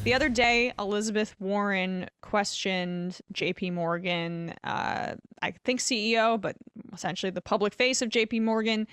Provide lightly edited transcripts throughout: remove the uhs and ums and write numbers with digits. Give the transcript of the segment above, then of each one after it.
The other day, Elizabeth Warren questioned JPMorgan, I think CEO, but essentially the public face of JPMorgan,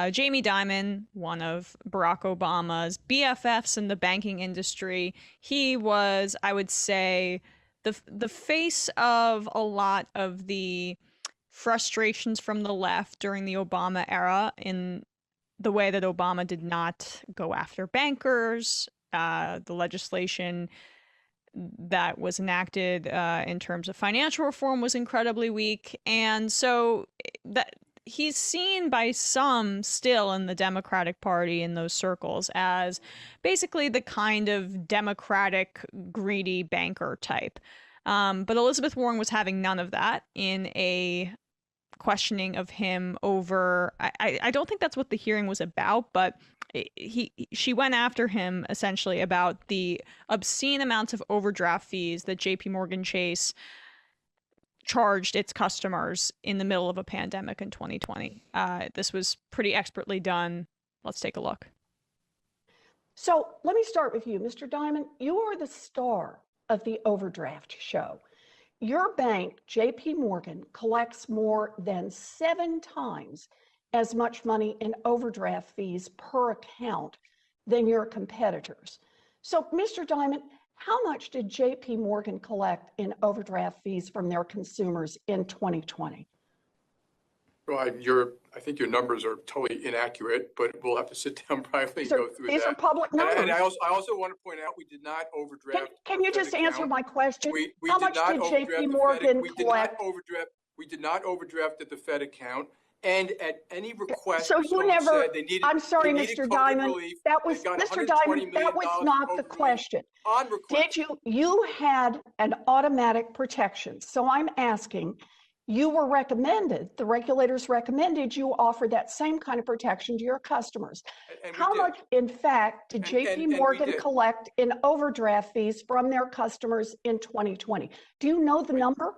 Jamie Dimon, one of Barack Obama's BFFs in the banking industry. He was, I would say, the face of a lot of the frustrations from the left during the Obama era, in the way that Obama did not go after bankers. The legislation that was enacted in terms of financial reform was incredibly weak. And so that he's seen by some still in the Democratic Party in those circles as basically the kind of democratic, greedy banker type. But Elizabeth Warren was having none of that in a questioning of him over, I don't think that's what the hearing was about, but she went after him essentially about the obscene amounts of overdraft fees that JPMorgan Chase charged its customers in the middle of a pandemic in 2020. This was pretty expertly done. Let's take a look. So let me start with you, Mr. Dimon. You are the star of the overdraft show. Your bank, JPMorgan, collects more than 7 times as much money in overdraft fees per account than your competitors. So, Mr. Dimon, how much did JPMorgan collect in overdraft fees from their consumers in 2020? Well, I think your numbers are totally inaccurate, but we'll have to sit down privately and go through that. These are public numbers. And I also want to point out we did not overdraft. Can you just answer my question? We How much did JPMorgan collect? We did not overdraft at the Fed account. And at any request, so you never. Said they needed, I'm sorry, Mr. Dimon. That was Mr. Dimon. That was not the question. On request. Did you had an automatic protection? So I'm asking. You were recommended, the regulators recommended you offer that same kind of protection to your customers. And how much, in fact, did JPMorgan collect in overdraft fees from their customers in 2020? Do you know the number?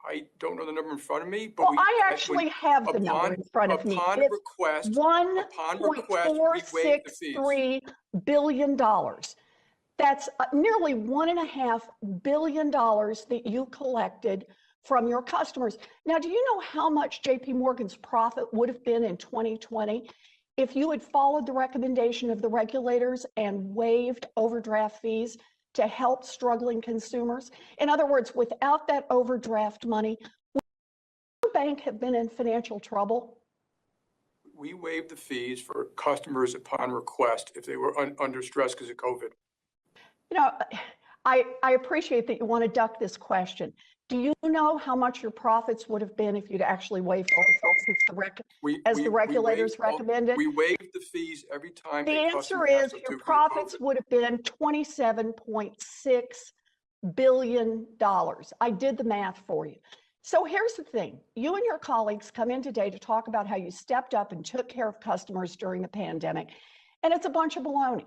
I don't know the number in front of me, but well, I actually have the number in front of me. Upon request, $1.463 billion. That's nearly $1.5 billion that you collected from your customers. Now, do you know how much JPMorgan's profit would have been in 2020 if you had followed the recommendation of the regulators and waived overdraft fees to help struggling consumers? In other words, without that overdraft money, would your bank have been in financial trouble? We waived the fees for customers upon request if they were under stress because of COVID. You know, I appreciate that you want to duck this question. Do you know how much your profits would have been if you'd actually waived all the regulators recommended? We waived the fees every time. The answer is your profits would have been $27.6 billion. I did the math for you. So here's the thing. You and your colleagues come in today to talk about how you stepped up and took care of customers during the pandemic, and it's a bunch of baloney.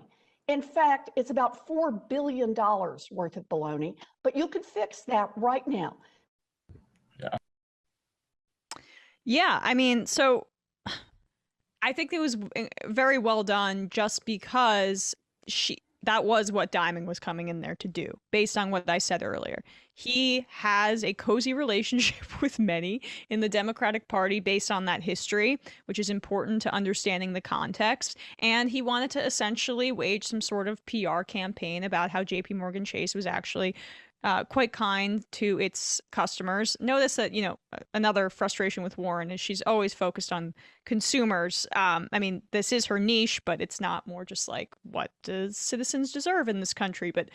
In fact, it's about $4 billion worth of baloney, but you could fix that right now. Yeah, I mean, so I think it was very well done just because that was what Dimon was coming in there to do, based on what I said earlier. He has a cozy relationship with many in the Democratic Party based on that history, which is important to understanding the context. And he wanted to essentially wage some sort of PR campaign about how JPMorgan Chase was actually quite kind to its customers. Notice that, you know, another frustration with Warren is she's always focused on consumers. I mean, this is her niche, but it's not more just like, what does citizens deserve in this country? But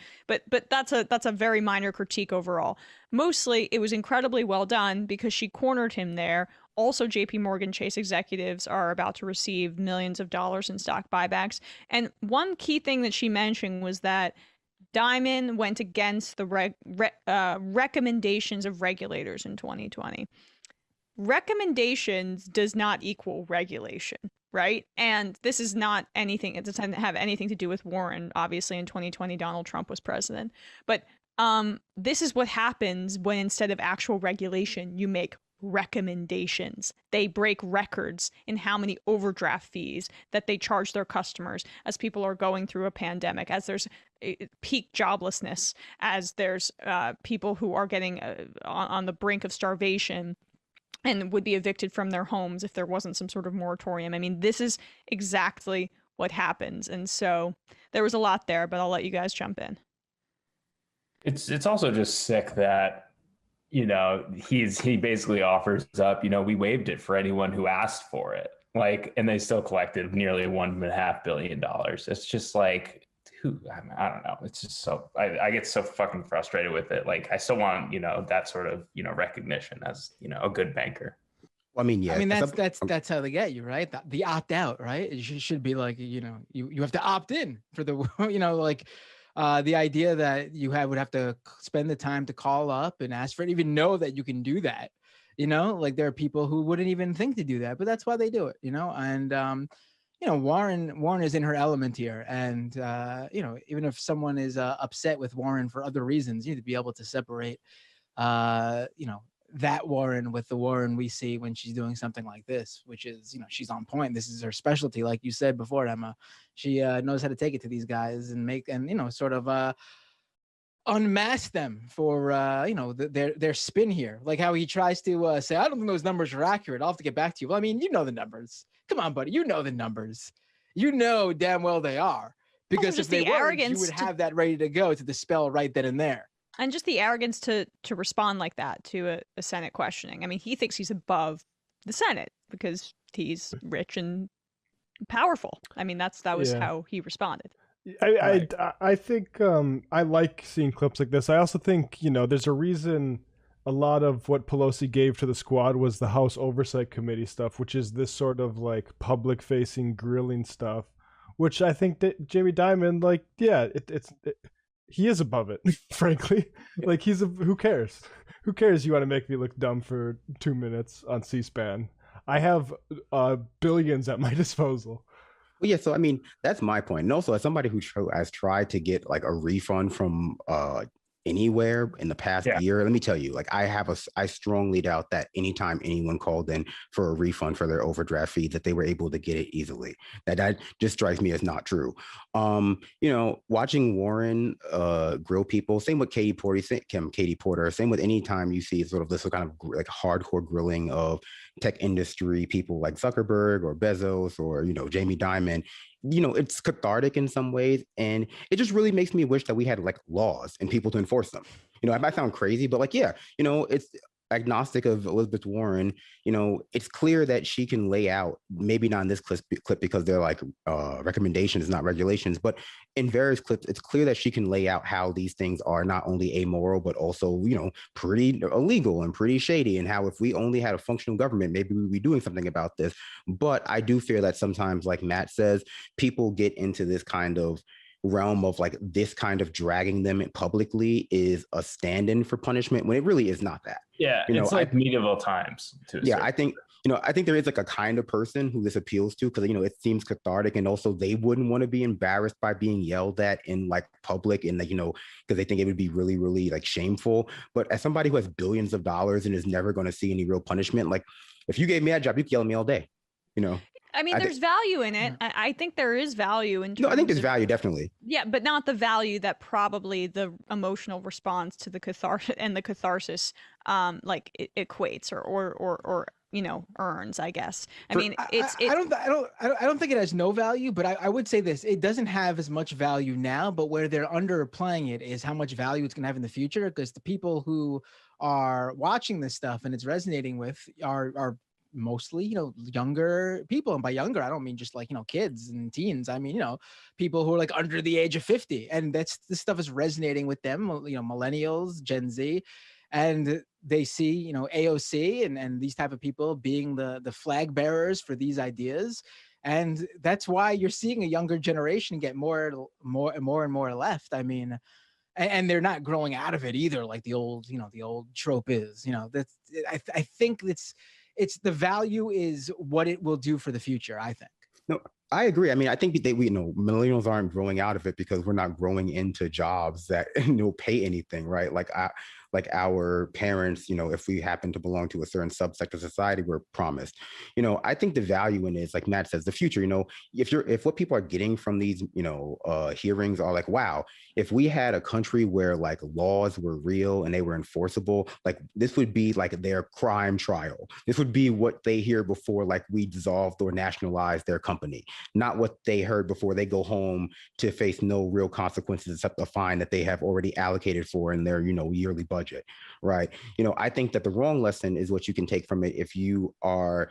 that's a very minor critique overall. Mostly, it was incredibly well done because she cornered him there. Also, JPMorgan Chase executives are about to receive millions of dollars in stock buybacks. And one key thing that she mentioned was that Dimon went against the recommendations of regulators in 2020. Recommendations does not equal regulation, right? And this is not anything, it doesn't have anything to do with Warren. Obviously, in 2020, Donald Trump was president. But this is what happens when instead of actual regulation, you make recommendations. They break records in how many overdraft fees that they charge their customers as people are going through a pandemic, as there's peak joblessness, as there's people who are getting on the brink of starvation and would be evicted from their homes if there wasn't some sort of moratorium. I mean, this is exactly what happens. And so there was a lot there, but I'll let you guys jump in. It's also just sick that, you know, he basically offers up, you know, we waived it for anyone who asked for it. Like, and they still collected nearly $1.5 billion. It's just like, I don't know. It's just so, I get so fucking frustrated with it. Like, I still want, you know, that sort of, you know, recognition as, you know, a good banker. I mean, yeah. I mean, that's how they get you, right? The opt out, right? It should be like, you know, you have to opt in for the, you know, like the idea that you would have to spend the time to call up and ask for it, even know that you can do that. You know, like there are people who wouldn't even think to do that, but that's why they do it, you know? And, you know, Warren is in her element here. And, you know, even if someone is upset with Warren for other reasons, you need to be able to separate, you know, that Warren with the Warren we see when she's doing something like this, which is, you know, she's on point. This is her specialty. Like you said before, Emma, she knows how to take it to these guys and you know, sort of unmask them for, you know, their spin here. Like how he tries to say, I don't think those numbers are accurate. I'll have to get back to you. Well, I mean, you know the numbers. Come on, buddy. You know the numbers. You know damn well they are. Because if they weren't, you would have that ready to go to dispel right then and there. And just the arrogance to respond like that to a Senate questioning. I mean, he thinks he's above the Senate because he's rich and powerful. I mean, that was how he responded. I think I like seeing clips like this. I also think, you know, there's a reason a lot of what Pelosi gave to the squad was the House Oversight Committee stuff, which is this sort of like public facing grilling stuff, which I think that Jamie Dimon, like, yeah, he is above it, frankly. Like, who cares? Who cares? You want to make me look dumb for 2 minutes on C-SPAN? I have billions at my disposal. Well, yeah, so I mean, that's my point. And also, as somebody who has tried to get like a refund from anywhere in the past year, let me tell you, like I strongly doubt that anytime anyone called in for a refund for their overdraft fee that they were able to get it easily. That just strikes me as not true. You know, watching Warren grill people, same with Katie Porter, same with any time you see sort of this kind of like hardcore grilling of tech industry people like Zuckerberg or Bezos or, you know, Jamie Dimon. You know, it's cathartic in some ways, and it just really makes me wish that we had like laws and people to enforce them. You know, it might sound crazy, but like, yeah, you know, it's agnostic of Elizabeth Warren. You know, it's clear that she can lay out, maybe not in this clip because they're like recommendations, not regulations, but in various clips, it's clear that she can lay out how these things are not only amoral, but also, you know, pretty illegal and pretty shady, and how if we only had a functional government, maybe we'd be doing something about this. But I do fear that sometimes, like Matt says, people get into this kind of realm of like this kind of dragging them publicly is a stand-in for punishment when it really is not that. Yeah, you know, it's like medieval times. I think, you know, I think there is like a kind of person who this appeals to because, you know, it seems cathartic, and also they wouldn't want to be embarrassed by being yelled at in like public, and like, you know, because they think it would be really, really like shameful. But as somebody who has billions of dollars and is never going to see any real punishment, like if you gave me a job, you could yell at me all day, you know. I mean, there's value in it. I think there is value in terms I think there's value, definitely. Yeah, but not the value that probably the emotional response to the catharsis like it equates or you know, earns, I guess. I mean, I don't think it has no value, but I would say this: it doesn't have as much value now, but where they're underplaying it is how much value it's going to have in the future, because the people who are watching this stuff and it's resonating with are mostly, you know, younger people. And by younger, I don't mean just like, you know, kids and teens. I mean, you know, people who are like under the age of 50. And this stuff is resonating with them, you know, millennials, Gen Z. And they see, you know, AOC and these type of people being the flag bearers for these ideas. And that's why you're seeing a younger generation get more and more left. I mean, and they're not growing out of it either, like the old trope is, you know. That's I think it's the value is what it will do for the future, I think. No, I agree. I mean, I think we, you know, millennials aren't growing out of it because we're not growing into jobs that, you know, pay anything, right? Like like our parents, if we happen to belong to a certain subsect of society, we're promised. I think the value in it is, like Matt says, the future. If what people are getting from these, hearings are like, wow, if we had a country where like laws were real and they were enforceable, like this would be like their crime trial. This would be what they hear before like we dissolved or nationalized their company, not what they heard before they go home to face no real consequences except a fine that they have already allocated for in their, yearly budget, right? I think that the wrong lesson is what you can take from it if you are,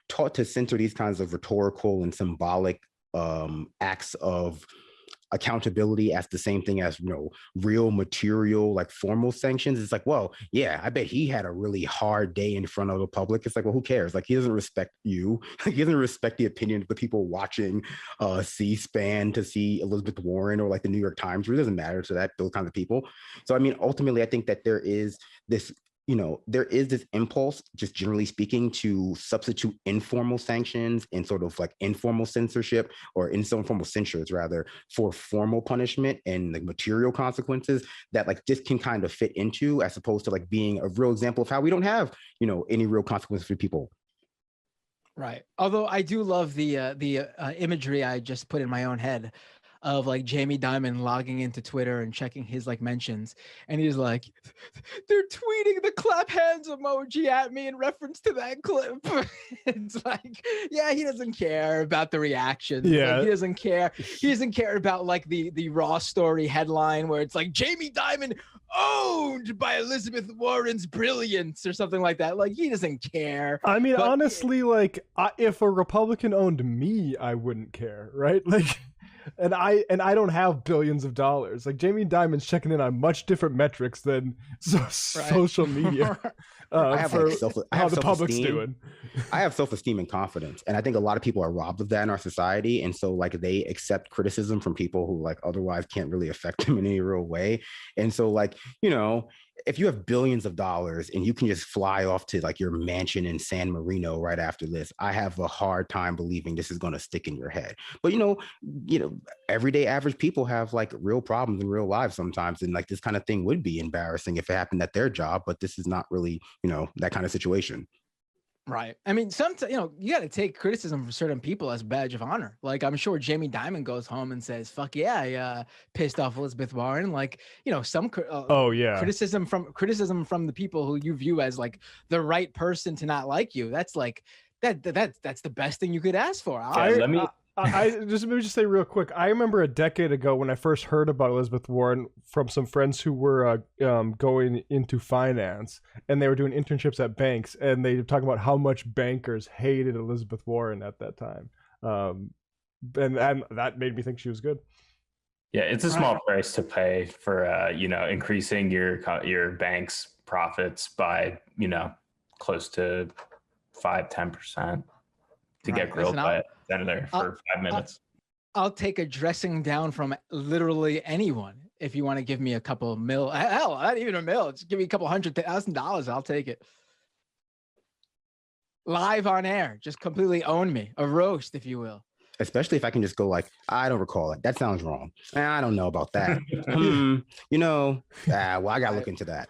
taught to censor these kinds of rhetorical and symbolic acts of accountability as the same thing as real material like formal sanctions. It's like, well, yeah, I bet he had a really hard day in front of the public. It's like, well, who cares? Like, he doesn't respect you. He doesn't respect the opinion of the people watching C-SPAN to see Elizabeth Warren or like the New York Times. It really doesn't matter to those kinds of people. So I mean, ultimately, I think that there is this impulse, just generally speaking, to substitute informal sanctions and sort of like informal censorship or informal censures rather for formal punishment and like material consequences that like this can kind of fit into, as opposed to like being a real example of how we don't have, any real consequences for people. Right. Although I do love the imagery I just put in my own head of like Jamie Dimon logging into Twitter and checking his like mentions. And he's like, they're tweeting the clap hands emoji at me in reference to that clip. It's like, yeah, he doesn't care about the reaction. Yeah. Like, he doesn't care. He doesn't care about like the Raw story headline where it's like Jamie Dimon owned by Elizabeth Warren's brilliance or something like that. Like, he doesn't care. I mean, honestly, like if a Republican owned me, I wouldn't care, right? Like, and I don't have billions of dollars. Like, Jamie Dimon's checking in on much different metrics than social media. I have how the public's doing. I have self-esteem and confidence, and I think a lot of people are robbed of that in our society, and so like they accept criticism from people who like otherwise can't really affect them in any real way. And so like, if you have billions of dollars and you can just fly off to like your mansion in San Marino right after this, I have a hard time believing this is going to stick in your head. But everyday average people have like real problems in real lives sometimes, and like this kind of thing would be embarrassing if it happened at their job, but this is not really that kind of situation. Right. I mean, sometimes, you got to take criticism from certain people as a badge of honor. Like, I'm sure Jamie Dimon goes home and says, fuck yeah, I pissed off Elizabeth Warren. Like, some criticism from the people who you view as like the right person to not like you. That's like, that's the best thing you could ask for. Let me just say real quick. I remember a decade ago when I first heard about Elizabeth Warren from some friends who were going into finance, and they were doing internships at banks, and they were talking about how much bankers hated Elizabeth Warren at that time, and that made me think she was good. Yeah, it's a small price to pay for increasing your bank's profits by close to 5-10% to get grilled by a senator for 5 minutes. I'll take a dressing down from literally anyone if you want to give me a couple mil. Hell, not even a mil. Just give me a couple $100,000. I'll take it. Live on air, just completely own me, a roast, if you will. Especially if I can just go like, I don't recall it. That sounds wrong. I don't know about that. Well, I got to look into that.